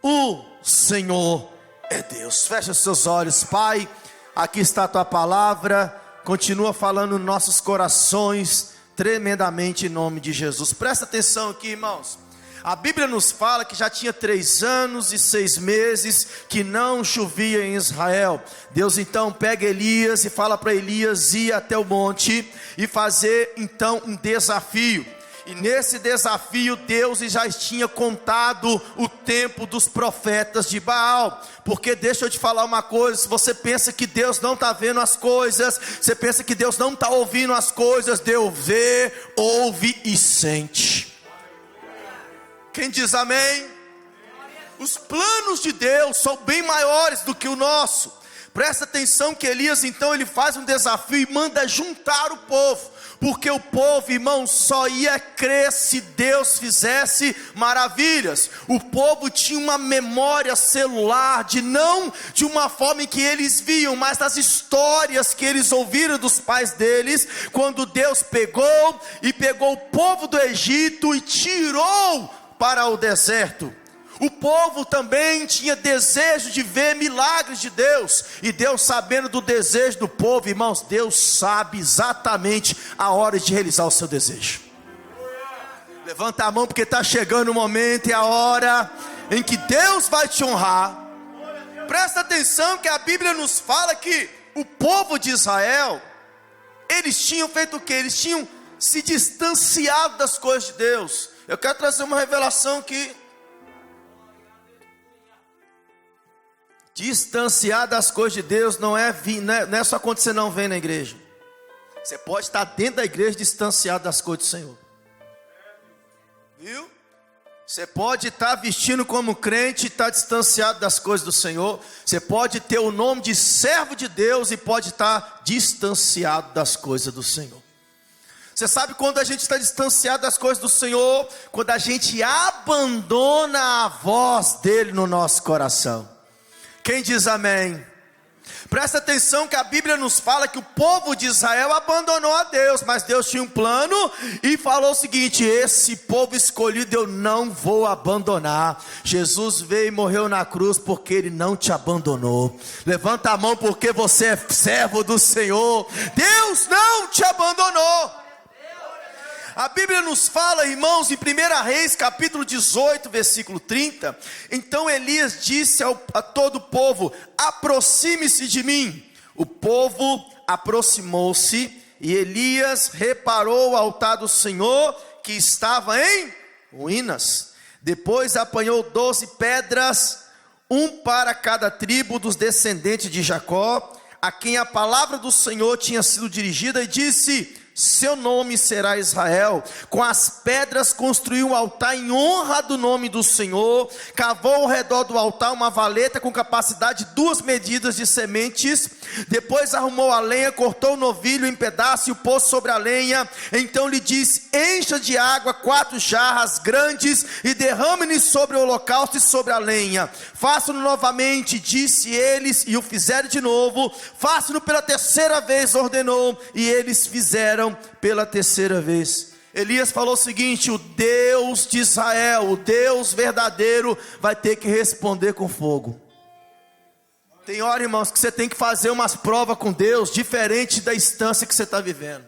O Senhor é Deus. Fecha os seus olhos, Pai. Aqui está a tua palavra. Continua falando nos nossos corações tremendamente em nome de Jesus. Presta atenção aqui, irmãos. A Bíblia nos fala que já tinha 3 anos e 6 meses que não chovia em Israel. Deus então pega Elias e fala para Elias ir até o monte e fazer então um desafio. E nesse desafio Deus já tinha contado o tempo dos profetas de Baal. Porque deixa eu te falar uma coisa, se você pensa que Deus não está vendo as coisas, você pensa que Deus não está ouvindo as coisas, Deus vê, ouve e sente. Quem diz amém? Os planos de Deus são bem maiores do que o nosso. Presta atenção que Elias então ele faz um desafio e manda juntar o povo. Porque o povo, irmão, só ia crer se Deus fizesse maravilhas. O povo tinha uma memória celular, não de uma forma em que eles viam, mas das histórias que eles ouviram dos pais deles, quando Deus pegou o povo do Egito e tirou para o deserto. O povo também tinha desejo de ver milagres de Deus. E Deus, sabendo do desejo do povo, irmãos, Deus sabe exatamente a hora de realizar o seu desejo. Levanta a mão porque está chegando o momento e a hora em que Deus vai te honrar. Presta atenção que a Bíblia nos fala que o povo de Israel, eles tinham feito o quê? Eles tinham se distanciado das coisas de Deus. Eu quero trazer uma revelação aqui. Distanciar das coisas de Deus não é só quando você não vem na igreja. Você pode estar dentro da igreja distanciado das coisas do Senhor. Viu? Você pode estar vestindo como crente e estar distanciado das coisas do Senhor. Você pode ter o nome de servo de Deus e pode estar distanciado das coisas do Senhor. Você sabe quando a gente está distanciado das coisas do Senhor? Quando a gente abandona a voz dele no nosso coração. Quem diz amém? Presta atenção que a Bíblia nos fala que o povo de Israel abandonou a Deus, mas Deus tinha um plano e falou o seguinte: esse povo escolhido eu não vou abandonar. Jesus veio e morreu na cruz porque ele não te abandonou. Levanta a mão porque você é servo do Senhor. Deus não te abandonou. A Bíblia nos fala, irmãos, em 1 Reis, capítulo 18, versículo 30. Então Elias disse a todo o povo: aproxime-se de mim. O povo aproximou-se e Elias reparou o altar do Senhor que estava em ruínas. Depois apanhou 12 pedras, um para cada tribo dos descendentes de Jacó, a quem a palavra do Senhor tinha sido dirigida, e disse: seu nome será Israel. Com as pedras construiu um altar em honra do nome do Senhor. Cavou ao redor do altar uma valeta com capacidade de 2 medidas de sementes. Depois arrumou a lenha, cortou o novilho em pedaços e o pôs sobre a lenha. Então lhe disse: encha de água 4 jarras grandes e derrame-lhe sobre o holocausto e sobre a lenha. Faça-no novamente, disse eles, e o fizeram de novo. Faça-no pela 3ª vez, ordenou, e eles fizeram pela 3ª vez. Elias falou o seguinte: o Deus de Israel, o Deus verdadeiro, vai ter que responder com fogo. Tem hora, irmãos, que você tem que fazer umas provas com Deus diferente da instância que você está vivendo.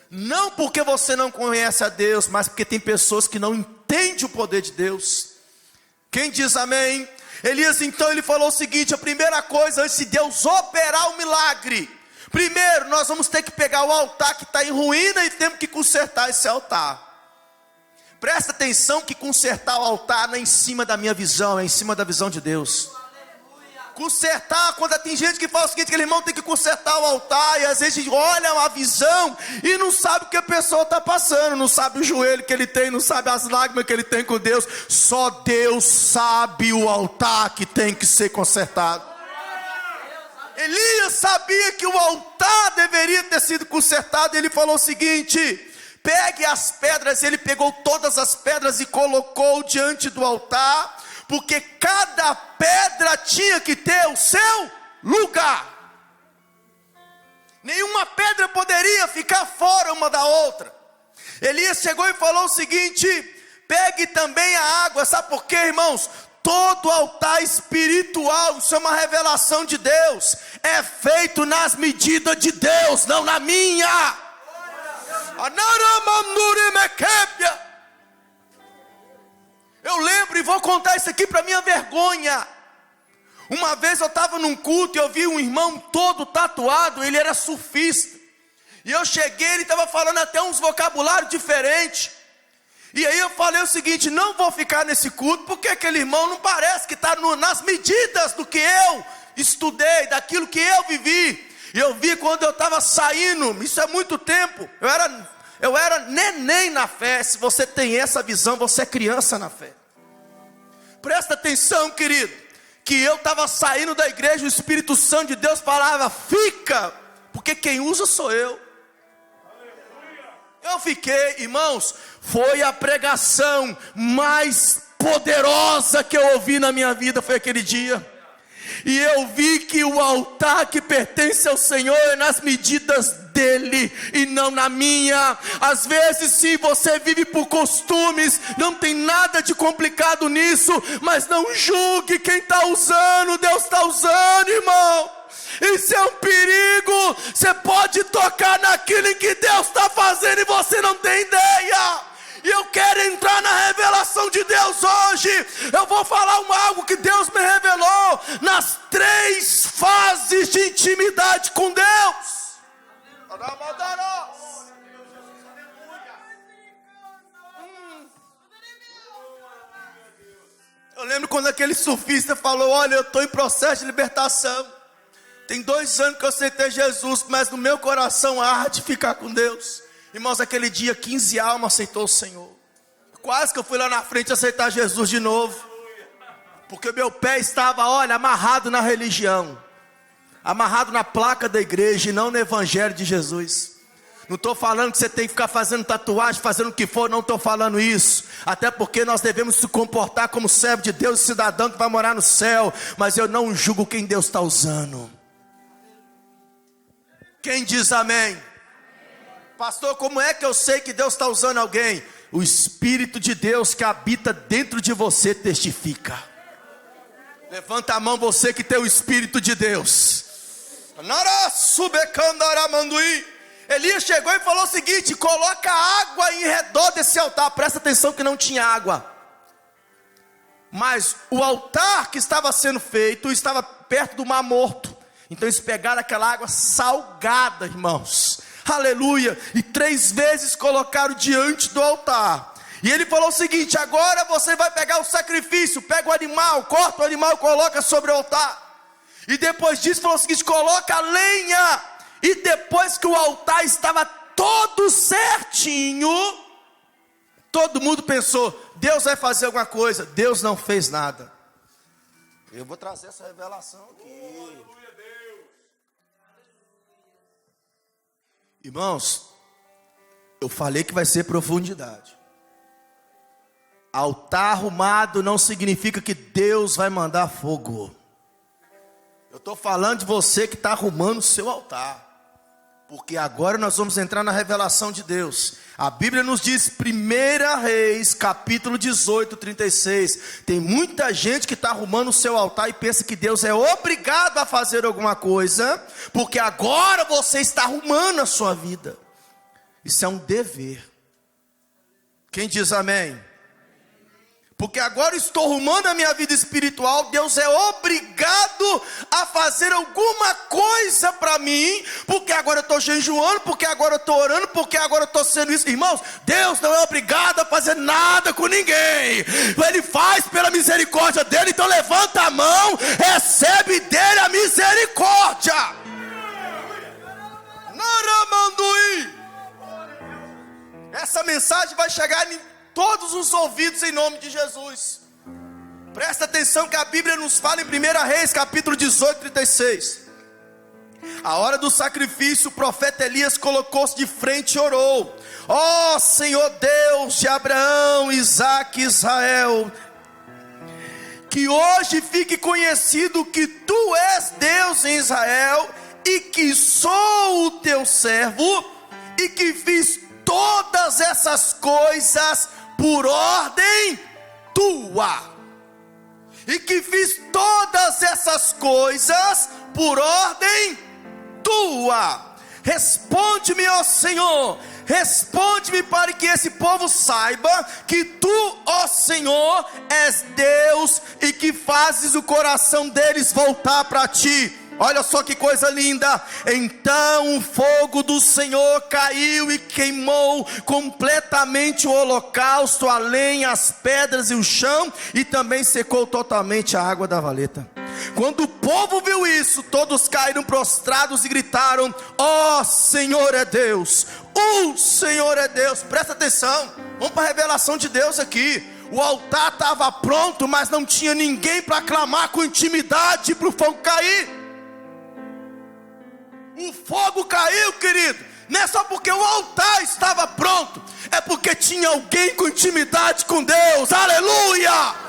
Não porque você não conhece a Deus, mas porque tem pessoas que não entendem o poder de Deus. Quem diz amém? Elias então ele falou o seguinte: a primeira coisa, antes de Deus operar o milagre, primeiro nós vamos ter que pegar o altar que está em ruína e temos que consertar esse altar. Presta atenção que consertar o altar não é em cima da minha visão, é em cima da visão de Deus. Consertar, quando tem gente que fala o seguinte: aquele irmão tem que consertar o altar, e às vezes a gente olha a visão e não sabe o que a pessoa está passando, não sabe o joelho que ele tem, não sabe as lágrimas que ele tem com Deus. Só Deus sabe o altar que tem que ser consertado. Elias sabia que o altar deveria ter sido consertado, e ele falou o seguinte: pegue as pedras. Ele pegou todas as pedras e colocou diante do altar, porque cada pedra tinha que ter o seu lugar. Nenhuma pedra poderia ficar fora uma da outra. Elias chegou e falou o seguinte: pegue também a água. Sabe por quê, irmãos? todo altar espiritual, isso é uma revelação de Deus, é feito nas medidas de Deus, não na minha. Eu lembro e vou contar isso aqui para minha vergonha. Uma vez eu estava num culto e eu vi um irmão todo tatuado, ele era surfista. E eu cheguei, ele estava falando até uns vocabulários diferentes. E aí eu falei o seguinte: não vou ficar nesse culto, porque aquele irmão não parece que está nas medidas do que eu estudei, daquilo que eu vivi. E eu vi quando eu estava saindo, isso é muito tempo, eu era neném na fé. Se você tem essa visão, você é criança na fé. Presta atenção, querido, que eu estava saindo da igreja, o Espírito Santo de Deus falava: fica, porque quem usa sou eu. Eu fiquei, irmãos, foi a pregação mais poderosa que eu ouvi na minha vida, foi aquele dia. E eu vi que o altar que pertence ao Senhor é nas medidas dele e não na minha. Às vezes sim, você vive por costumes, não tem nada de complicado nisso, mas não julgue quem está usando, Deus está usando, irmão. Isso é um perigo. Você pode tocar naquilo em que Deus está fazendo e você não tem ideia. E eu quero entrar na revelação de Deus hoje. Eu vou falar algo que Deus me revelou nas 3 fases de intimidade com Deus. Eu lembro quando aquele surfista falou: olha, eu estou em processo de libertação. Tem 2 anos que eu aceitei Jesus, mas no meu coração arde ficar com Deus. Irmãos, aquele dia 15 almas aceitou o Senhor. Quase que eu fui lá na frente aceitar Jesus de novo. Porque meu pé estava, olha, amarrado na religião. Amarrado na placa da igreja e não no evangelho de Jesus. Não estou falando que você tem que ficar fazendo tatuagem, fazendo o que for, não estou falando isso. Até porque nós devemos se comportar como servo de Deus, cidadão que vai morar no céu. Mas eu não julgo quem Deus está usando. Quem diz amém? Pastor, como é que eu sei que Deus está usando alguém? O Espírito de Deus que habita dentro de você testifica. Levanta a mão você que tem o Espírito de Deus. Elias chegou e falou o seguinte: coloca água em redor desse altar. Presta atenção que não tinha água. Mas o altar que estava sendo feito estava perto do Mar Morto. Então eles pegaram aquela água salgada, irmãos, aleluia, e 3 vezes colocaram diante do altar. E ele falou o seguinte: agora você vai pegar o sacrifício, pega o animal, corta o animal e coloca sobre o altar. E depois disso falou o seguinte: coloca a lenha. E depois que o altar estava todo certinho, todo mundo pensou: Deus vai fazer alguma coisa. Deus não fez nada. Eu vou trazer essa revelação aqui. Irmãos, eu falei que vai ser profundidade. Altar arrumado não significa que Deus vai mandar fogo. Eu estou falando de você que está arrumando o seu altar. Porque agora nós vamos entrar na revelação de Deus. A Bíblia nos diz, 1 Reis, capítulo 18, 36. Tem muita gente que está arrumando o seu altar e pensa que Deus é obrigado a fazer alguma coisa, porque agora você está arrumando a sua vida. Isso é um dever. Quem diz amém? Porque agora estou arrumando a minha vida espiritual. Deus é obrigado a fazer alguma coisa para mim. Porque agora eu estou jejuando, porque agora eu estou orando, porque agora eu estou sendo isso. Irmãos, Deus não é obrigado a fazer nada com ninguém. Ele faz pela misericórdia dele. Então levanta a mão, recebe dele a misericórdia. Naramandui. Essa mensagem vai chegar em todos os ouvidos em nome de Jesus. Presta atenção que a Bíblia nos fala em 1 Reis, capítulo 18, 36. A hora do sacrifício, o profeta Elias colocou-se de frente e orou: ó Senhor Deus de Abraão, Isaque e Israel, que hoje fique conhecido que tu és Deus em Israel, e que sou o teu servo, e que fiz todas essas coisas por ordem tua. e que fiz todas essas coisas por ordem tua. Responde-me, ó Senhor, responde-me para que esse povo saiba que tu, ó Senhor, és Deus e que fazes o coração deles voltar para ti. Olha só que coisa linda. Então o fogo do Senhor caiu e queimou completamente o holocausto, a lenha, as pedras e o chão, e também secou totalmente a água da valeta. Quando o povo viu isso, todos caíram prostrados e gritaram: ó Senhor é Deus, o Senhor é Deus. Presta atenção, vamos para a revelação de Deus aqui. O altar estava pronto, mas não tinha ninguém para clamar com intimidade para o fogo cair. O fogo caiu, querido, não é só porque o altar estava pronto, é porque tinha alguém com intimidade com Deus. Aleluia!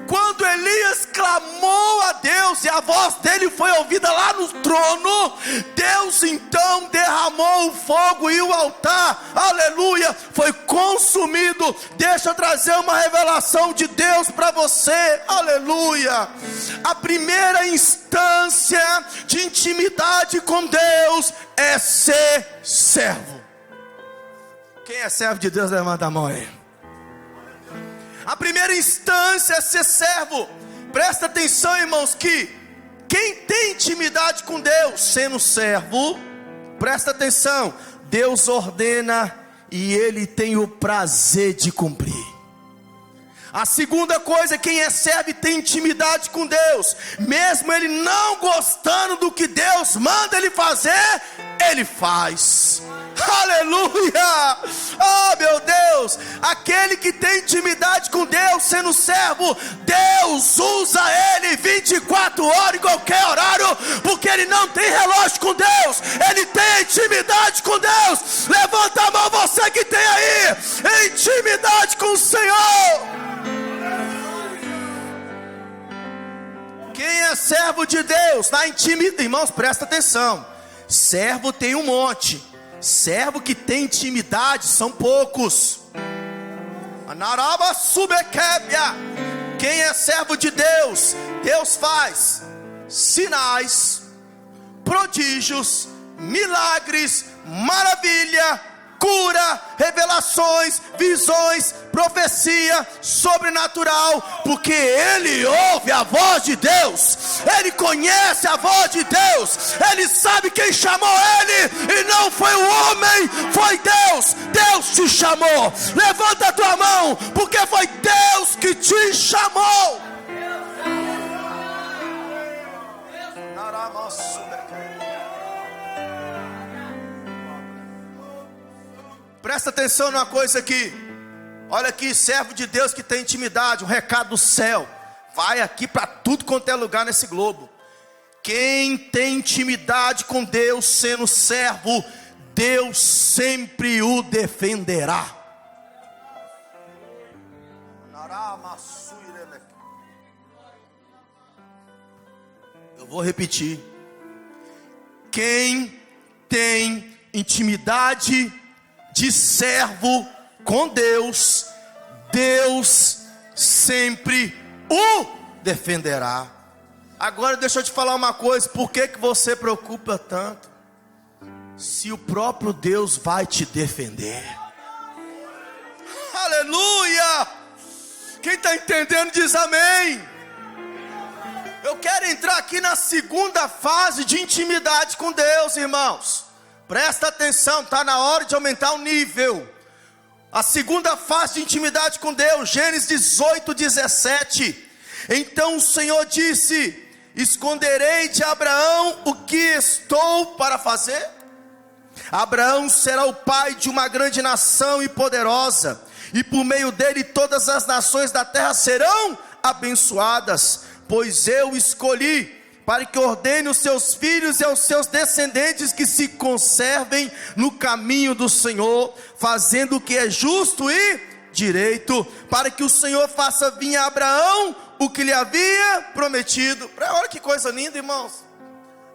Quando Elias clamou a Deus e a voz dele foi ouvida lá no trono, Deus então derramou o fogo e o altar, aleluia, foi consumido. Deixa eu trazer uma revelação de Deus para você, aleluia. A primeira instância de intimidade com Deus é ser servo. Quem é servo de Deus, levanta a mão aí. A primeira instância é ser servo. Presta atenção, irmãos, que quem tem intimidade com Deus sendo servo, presta atenção, Deus ordena e Ele tem o prazer de cumprir. A segunda coisa, quem é servo e tem intimidade com Deus, mesmo ele não gostando do que Deus manda ele fazer, ele faz. Aleluia! Oh meu Deus, aquele que tem intimidade com Deus sendo servo, Deus usa ele 24 horas em qualquer horário, porque ele não tem relógio com Deus, ele tem intimidade com Deus. Levanta a mão você que tem aí intimidade com o Senhor. Quem é servo de Deus na intimidade, irmãos, presta atenção, servo tem um monte, servo que tem intimidade são poucos. Quem é servo de Deus, Deus faz sinais, prodígios, milagres, maravilha, cura, revelações, visões, profecia, sobrenatural, porque ele ouve a voz de Deus, ele conhece a voz de Deus, ele sabe quem chamou ele, e não foi o homem, foi Deus. Deus te chamou, levanta a tua mão, porque foi Deus que te chamou. Presta atenção numa coisa aqui. Olha aqui, servo de Deus que tem intimidade, um recado do céu. Vai aqui para tudo quanto é lugar nesse globo. Quem tem intimidade com Deus sendo servo, Deus sempre o defenderá. Eu vou repetir. Quem tem intimidade de servo com Deus, Deus sempre o defenderá. Agora deixa eu te falar uma coisa, por que você preocupa tanto? Se o próprio Deus vai te defender. Aleluia! Quem está entendendo diz amém. Eu quero entrar aqui na segunda fase de intimidade com Deus, irmãos. Presta atenção, está na hora de aumentar o nível. A segunda fase de intimidade com Deus, Gênesis 18, 17. Então o Senhor disse: esconderei de Abraão o que estou para fazer? Abraão será o pai de uma grande nação e poderosa, e por meio dele todas as nações da terra serão abençoadas, pois eu escolhi para que ordene os seus filhos e aos seus descendentes que se conservem no caminho do Senhor, fazendo o que é justo e direito, para que o Senhor faça vir a Abraão o que lhe havia prometido. Olha que coisa linda, irmãos.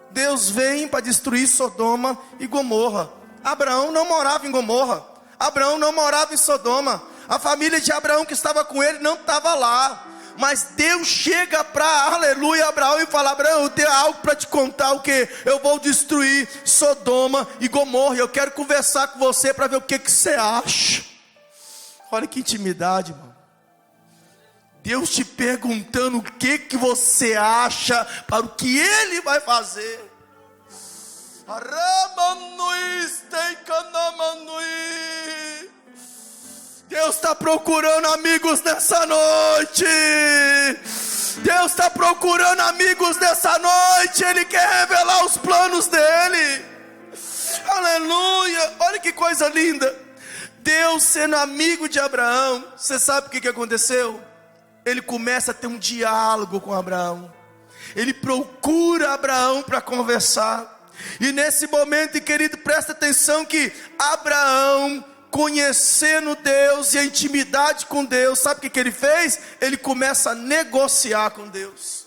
Deus vem para destruir Sodoma e Gomorra. Abraão não morava em Gomorra, Abraão não morava em Sodoma, A família de Abraão que estava com ele não estava lá. Mas Deus chega para, aleluia, Abraão e fala: Abraão, eu tenho algo para te contar. O que? Eu vou destruir Sodoma e Gomorra. Eu quero conversar com você para ver o que você acha. Olha que intimidade, irmão. Deus te perguntando o que você acha para o que Ele vai fazer. Deus está procurando amigos nessa noite. Deus está procurando amigos nessa noite. Ele quer revelar os planos dele. Aleluia. Olha que coisa linda. Deus sendo amigo de Abraão. Você sabe o que aconteceu? Ele começa a ter um diálogo com Abraão. Ele procura Abraão para conversar. E nesse momento, querido, presta atenção que Abraão, conhecendo Deus e a intimidade com Deus, sabe o que ele fez? Ele começa a negociar com Deus.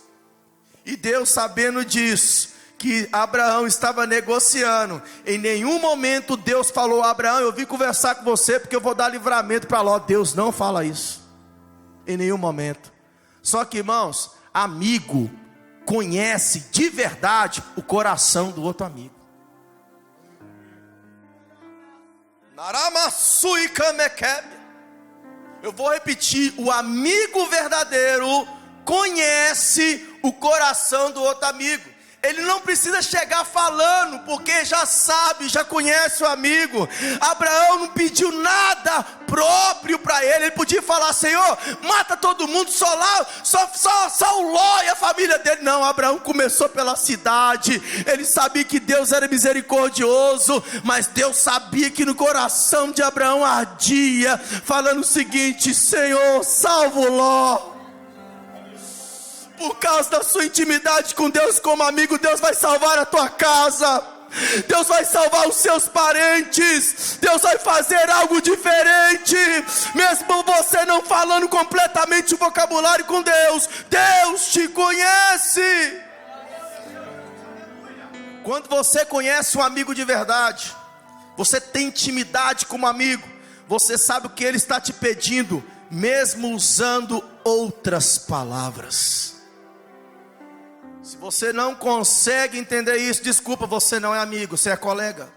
E Deus, sabendo disso, que Abraão estava negociando, em nenhum momento Deus falou: Abraão, eu vim conversar com você porque eu vou dar livramento para Ló. Deus não fala isso, em nenhum momento. Só que, irmãos, amigo conhece de verdade o coração do outro amigo. Eu vou repetir: o amigo verdadeiro conhece o coração do outro amigo. Ele não precisa chegar falando, porque já sabe, já conhece o amigo. Abraão não pediu nada próprio para ele. Ele podia falar: Senhor, mata todo mundo, só o Ló e a família dele. Não, Abraão começou pela cidade. Ele sabia que Deus era misericordioso, mas Deus sabia que no coração de Abraão ardia, falando o seguinte: Senhor, salva o Ló. Por causa da sua intimidade com Deus como amigo, Deus vai salvar a tua casa. Deus vai salvar os seus parentes. Deus vai fazer algo diferente. Mesmo você não falando completamente o vocabulário com Deus, Deus te conhece. Quando você conhece um amigo de verdade, você tem intimidade como amigo, você sabe o que ele está te pedindo, mesmo usando outras palavras. Se você não consegue entender isso, desculpa, você não é amigo, você é colega.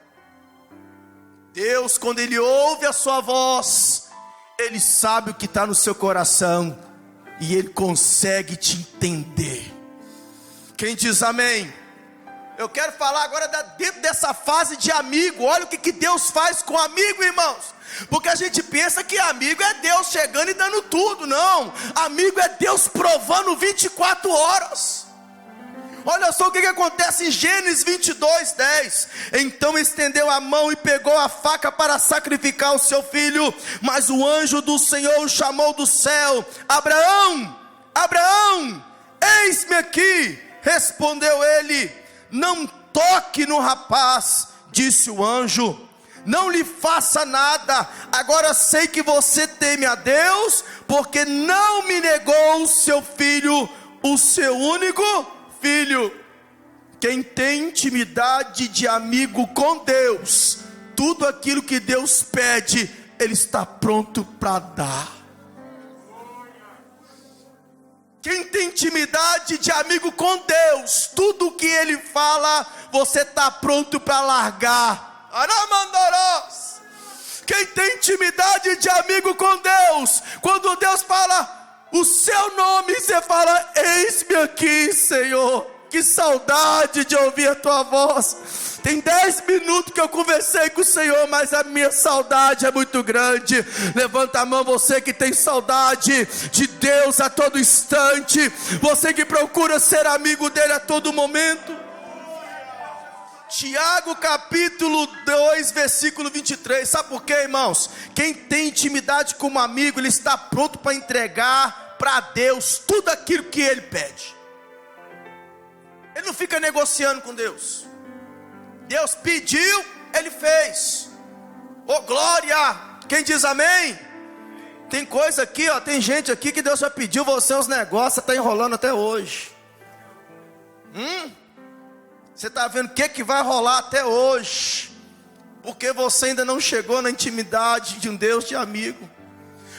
Deus, quando Ele ouve a sua voz, Ele sabe o que está no seu coração, e Ele consegue te entender. Quem diz amém? Eu quero falar agora dentro dessa fase de amigo. Olha o que Deus faz com amigo, irmãos. Porque a gente pensa que amigo é Deus chegando e dando tudo. Não, amigo é Deus provando 24 horas. Olha só o que acontece em Gênesis 22:10. Então estendeu a mão e pegou a faca para sacrificar o seu filho. Mas o anjo do Senhor o chamou do céu: Abraão, Abraão, eis-me aqui. Respondeu ele: não toque no rapaz. Disse o anjo: não lhe faça nada. Agora sei que você teme a Deus, porque não me negou o seu filho, o seu único filho. Quem tem intimidade de amigo com Deus, tudo aquilo que Deus pede, Ele está pronto para dar. Quem tem intimidade de amigo com Deus, tudo que Ele fala, você está pronto para largar. Aramandarás. Quem tem intimidade de amigo com Deus, quando Deus fala o seu nome, você fala: eis-me aqui, Senhor. Que saudade de ouvir a tua voz. Tem 10 minutos que eu conversei com o Senhor, mas a minha saudade é muito grande. Levanta a mão, você que tem saudade de Deus a todo instante, você que procura ser amigo dele a todo momento. Tiago capítulo 2 versículo 23. Sabe por quê, irmãos? Quem tem intimidade como amigo, ele está pronto para entregar para Deus tudo aquilo que ele pede. Ele não fica negociando com Deus. Deus pediu, Ele fez. Oh glória! Quem diz amém? Tem coisa aqui, ó, tem gente aqui que Deus já pediu você uns negócios, está enrolando até hoje. Você está vendo o que vai rolar até hoje, porque você ainda não chegou na intimidade de um Deus de amigo.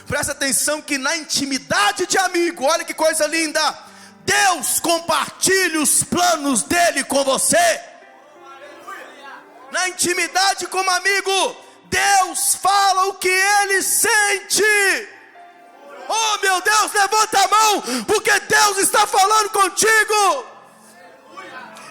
Presta atenção que na intimidade de amigo, olha que coisa linda, Deus compartilha os planos dele com você. Na intimidade como amigo, Deus fala o que ele sente. Oh meu Deus, levanta a mão, porque Deus está falando contigo.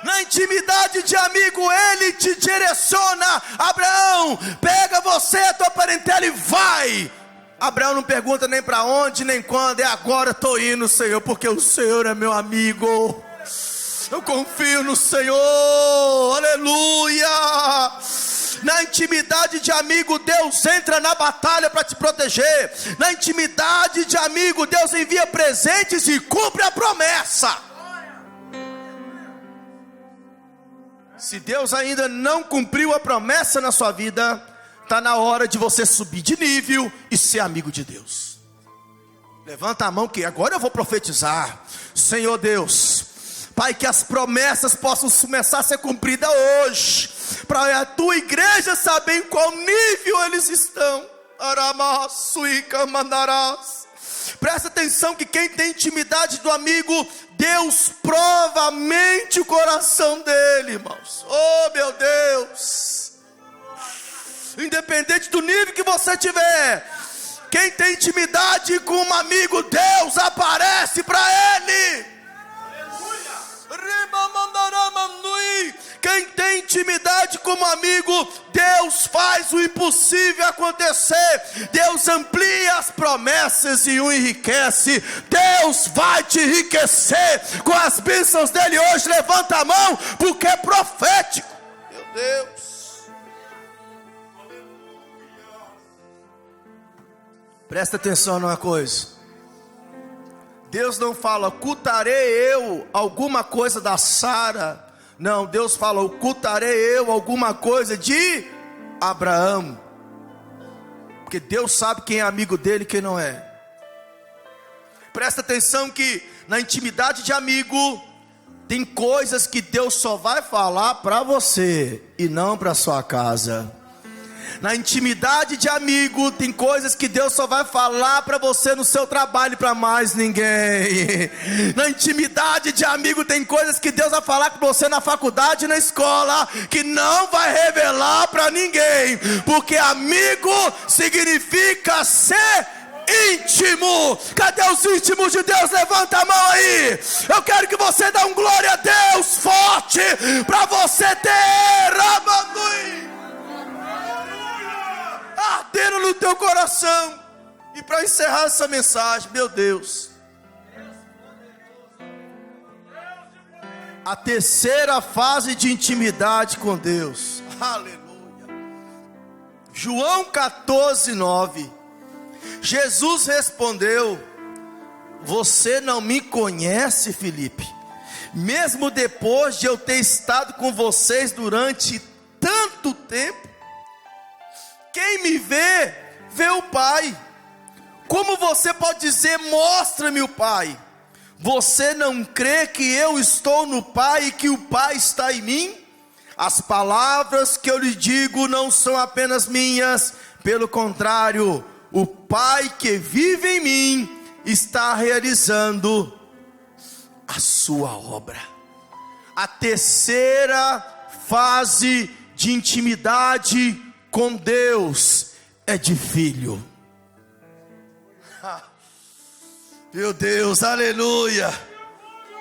Na intimidade de amigo, ele te direciona. Abraão, pega você, a tua parentela e vai. Abraão não pergunta nem para onde, nem quando. É agora, estou indo, Senhor, porque o Senhor é meu amigo. Eu confio no Senhor, aleluia. Na intimidade de amigo, Deus entra na batalha para te proteger. Na intimidade de amigo, Deus envia presentes e cumpre a promessa. Se Deus ainda não cumpriu a promessa na sua vida, está na hora de você subir de nível e ser amigo de Deus. Levanta a mão que agora eu vou profetizar. Senhor Deus, Pai, que as promessas possam começar a ser cumpridas hoje, para a tua igreja saber em qual nível eles estão. Presta atenção que quem tem intimidade do amigo, Deus prova a mente e o coração dele, irmãos. Oh meu Deus, independente do nível que você tiver, quem tem intimidade com um amigo, Deus aparece para ele. Quem tem intimidade como amigo, Deus faz o impossível acontecer. Deus amplia as promessas e o enriquece. Deus vai te enriquecer com as bênçãos dele hoje. Levanta a mão, porque é profético. Meu Deus, presta atenção numa coisa. Deus não fala, ocultarei eu alguma coisa da Sara. Não, Deus fala, ocultarei eu alguma coisa de Abraão. Porque Deus sabe quem é amigo dele e quem não é. Presta atenção que na intimidade de amigo, tem coisas que Deus só vai falar para você e não para sua casa. Na intimidade de amigo, tem coisas que Deus só vai falar para você no seu trabalho e para mais ninguém. Na intimidade de amigo, tem coisas que Deus vai falar com você na faculdade e na escola, que não vai revelar para ninguém. Porque amigo significa ser íntimo. Cadê os íntimos de Deus? Levanta a mão aí. Eu quero que você dê um glória a Deus forte, para você ter ardendo no teu coração. E para encerrar essa mensagem, meu Deus, a terceira fase de intimidade com Deus, aleluia. João 14:9. Jesus respondeu: você não me conhece, Filipe, mesmo depois de eu ter estado com vocês durante tanto tempo? Quem me vê, vê o Pai. Como você pode dizer, mostra-me o Pai? Você não crê que eu estou no Pai e que o Pai está em mim? As palavras que eu lhe digo não são apenas minhas, pelo contrário, o Pai que vive em mim está realizando a sua obra. A terceira fase de intimidade com Deus é de filho. Meu Deus, aleluia.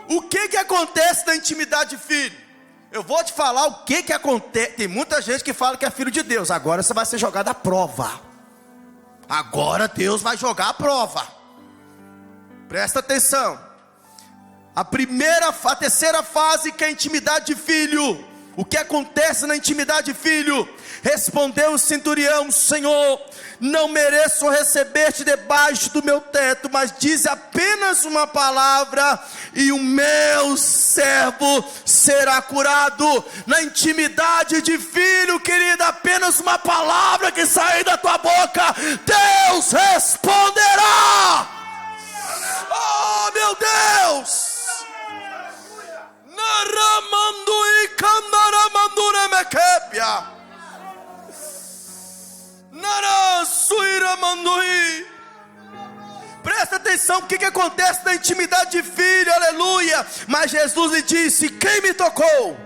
O que acontece na intimidade de filho? Eu vou te falar o que acontece. Tem muita gente que fala que é filho de Deus. Agora você vai ser jogado à prova. Agora Deus vai jogar a prova. Presta atenção. A terceira fase, que é a intimidade de filho. O que acontece na intimidade de filho? Respondeu o centurião: Senhor, não mereço receber-te debaixo do meu teto, mas dize apenas uma palavra e o meu servo será curado. Na intimidade de filho, querida, apenas uma palavra que sair da tua boca, Deus responderá. Oh meu Deus! Naramandui kandaramandura mekepia. Narasuiramandui. Presta atenção, o que acontece na intimidade de filho, aleluia. Mas Jesus lhe disse: quem me tocou?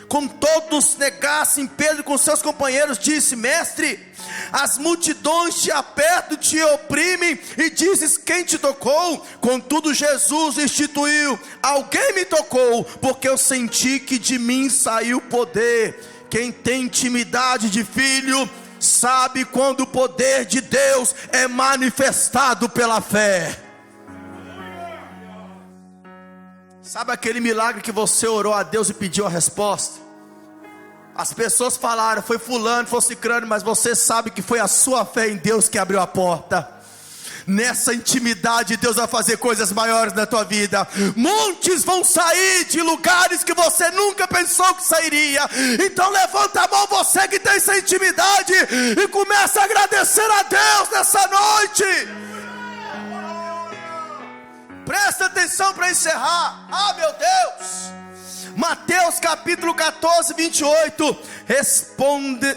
Como todos negassem, Pedro com seus companheiros disse: mestre, as multidões te apertam, te oprimem, e dizes: quem te tocou? Contudo Jesus instituiu: alguém me tocou, porque eu senti que de mim saiu poder. Quem tem intimidade de filho sabe quando o poder de Deus é manifestado pela fé. Sabe aquele milagre que você orou a Deus e pediu a resposta? As pessoas falaram: foi fulano, foi cicrano, mas você sabe que foi a sua fé em Deus que abriu a porta. Nessa intimidade Deus vai fazer coisas maiores na tua vida. Montes vão sair de lugares que você nunca pensou que sairia. Então levanta a mão, você que tem essa intimidade, e começa a agradecer a Deus nessa noite. Presta atenção para encerrar. Meu Deus. Mateus capítulo 14, 28.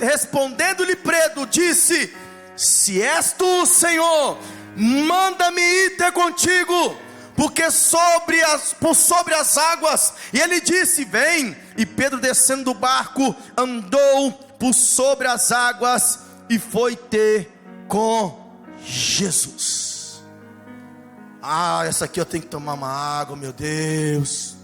Respondendo-lhe Pedro, disse: se és tu, Senhor, manda-me ir ter contigo, porque sobre as águas. E ele disse: vem. E Pedro, descendo do barco, andou por sobre as águas e foi ter com Jesus. Essa aqui eu tenho que tomar uma água, meu Deus.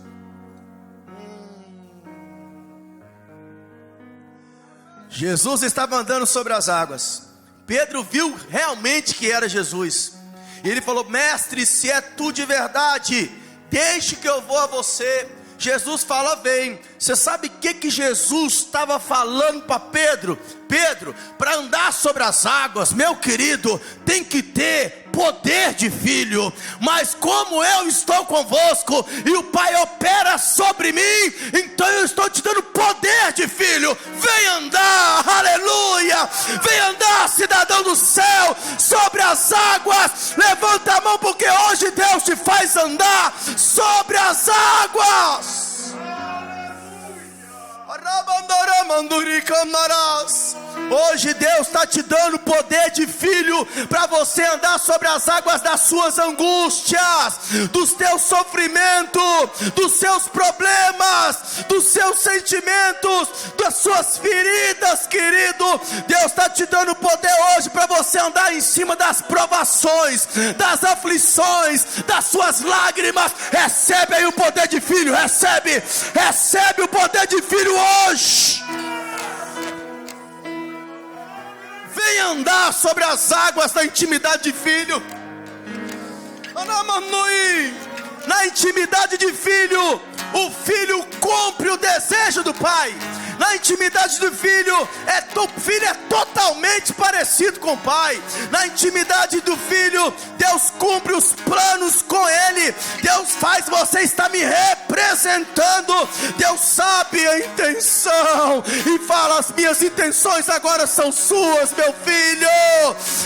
Jesus estava andando sobre as águas. Pedro viu realmente que era Jesus. E ele falou: mestre, se é tu de verdade, deixe que eu vou a você. Jesus fala: vem. Você sabe o que Jesus estava falando para Pedro? Pedro, para andar sobre as águas, meu querido, tem que ter poder de filho. Mas como eu estou convosco e o Pai opera sobre mim, então eu estou te dando poder de filho. Vem andar, aleluia. Vem andar, cidadão do céu, sobre as águas. Levanta a mão, porque hoje Deus te faz andar sobre as águas. Hoje Deus está te dando poder de filho, para você andar sobre as águas das suas angústias, dos teus sofrimentos, dos seus problemas, dos seus sentimentos, das suas feridas, querido. Deus está te dando poder hoje para você andar em cima das provações, das aflições, das suas lágrimas. Recebe aí o poder de filho, recebe o poder de filho hoje. Vem andar sobre as águas da intimidade de filho. Na intimidade de filho, o filho cumpre o desejo do pai. Na intimidade do filho, o filho é totalmente parecido com o pai. Na intimidade do filho, Deus cumpre os planos com ele. Deus faz você estar me representando. Deus sabe a intenção e fala: as minhas intenções agora são suas, meu filho.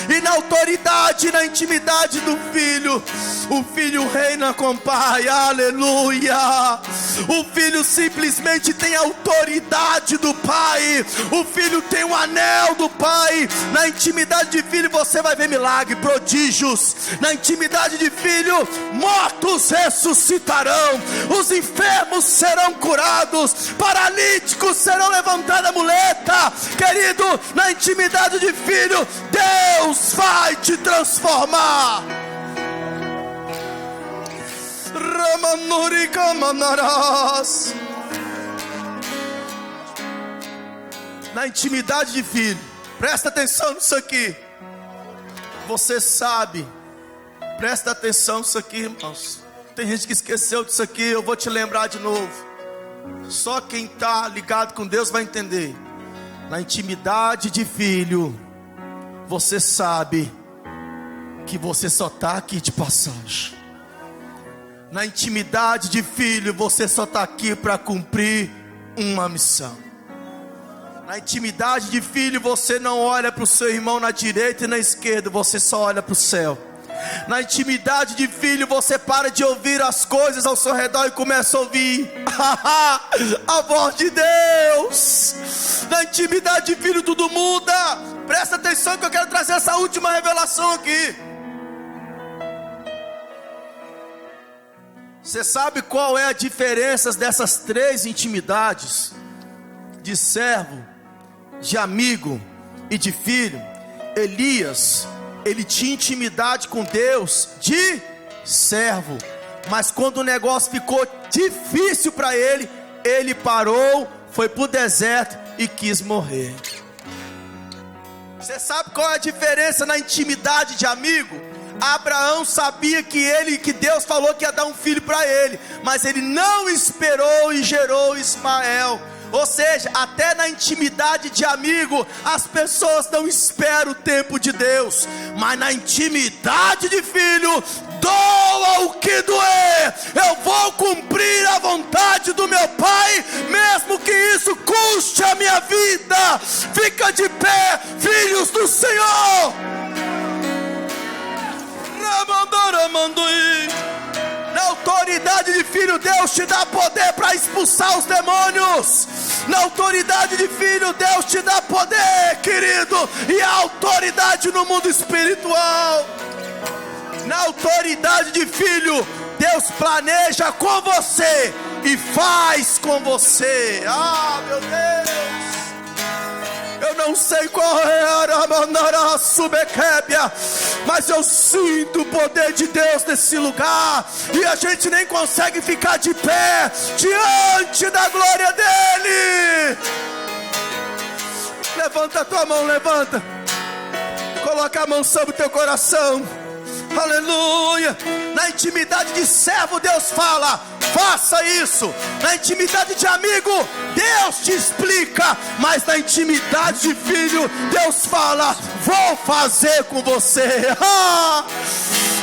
E na autoridade, na intimidade do filho, o filho reina com o pai, aleluia. O filho simplesmente tem autoridade do pai. O filho tem o anel do pai. Na intimidade de filho você vai ver milagre, prodígios. Na intimidade de filho, mortos ressuscitarão, os enfermos serão curados, paralíticos serão levantados a muleta. Querido, na intimidade de filho, Deus vai te transformar. Ramanurika Manaras. Na intimidade de filho, presta atenção nisso aqui. Você sabe, presta atenção nisso aqui, irmãos. Tem gente que esqueceu disso aqui, eu vou te lembrar de novo. Só quem está ligado com Deus vai entender. Na intimidade de filho, você sabe que você só está aqui de passagem. Na intimidade de filho, você só está aqui para cumprir uma missão. Na intimidade de filho, você não olha para o seu irmão na direita e na esquerda, você só olha para o céu. Na intimidade de filho, você para de ouvir as coisas ao seu redor e começa a ouvir a voz de Deus. Na intimidade de filho tudo muda. Presta atenção que eu quero trazer essa última revelação aqui. Você sabe qual é a diferença dessas três intimidades? De servo, de amigo e de filho. Elias, ele tinha intimidade com Deus de servo, mas quando o negócio ficou difícil para ele, ele parou, foi para o deserto e quis morrer. Você sabe qual é a diferença na intimidade de amigo? Abraão sabia que Deus falou que ia dar um filho para ele, mas ele não esperou e gerou Ismael. Ou seja, até na intimidade de amigo, as pessoas não esperam o tempo de Deus, mas na intimidade de filho, doa o que doer, eu vou cumprir a vontade do meu Pai, mesmo que isso custe a minha vida. Fica de pé, filhos do Senhor. Na autoridade de filho, Deus te dá poder para expulsar os demônios. Na autoridade de filho, Deus te dá poder, querido, e a autoridade no mundo espiritual. Na autoridade de filho, Deus planeja com você e faz com você. Ah, meu Deus! Eu não sei qual é a subekébia, mas eu sinto o poder de Deus nesse lugar, e a gente nem consegue ficar de pé diante da glória dele. Levanta a tua mão, levanta, coloca a mão sobre o teu coração. Aleluia. Na intimidade de servo, Deus fala: faça isso. Na intimidade de amigo, Deus te explica. Mas na intimidade de filho, Deus fala: vou fazer com você.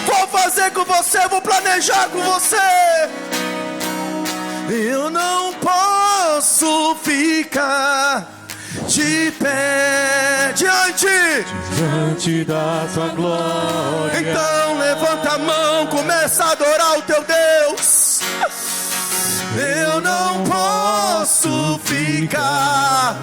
Vou fazer com você, vou planejar com você. Eu não posso ficar de pé diante da tua glória. Então levanta a mão, começa a adorar o teu Deus. Eu não posso ficar.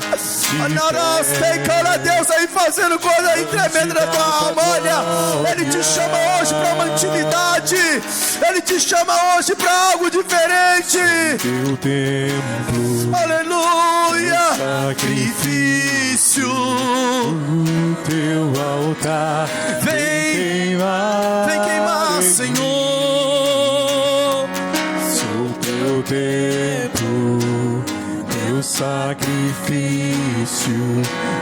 Deus aí fazendo coisa aí tremenda na tua alma. Olha, Ele te chama hoje para uma intimidade. Ele te chama hoje para algo diferente. Teu templo, aleluia, sacrifício, o teu altar. Vem queimar, Senhor. Sou teu templo, teu sacrifício,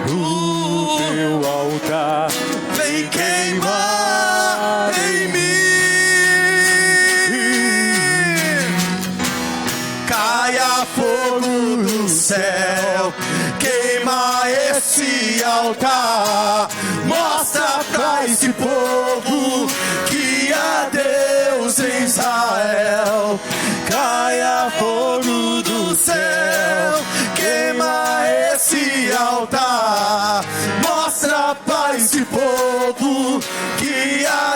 o teu altar. Vem queimar em mim. Caia fogo do céu, queima esse altar. Mostra pra esse povo que há Deus em Israel. Caia fogo do céu, queima esse altar. Mostra pra esse povo que há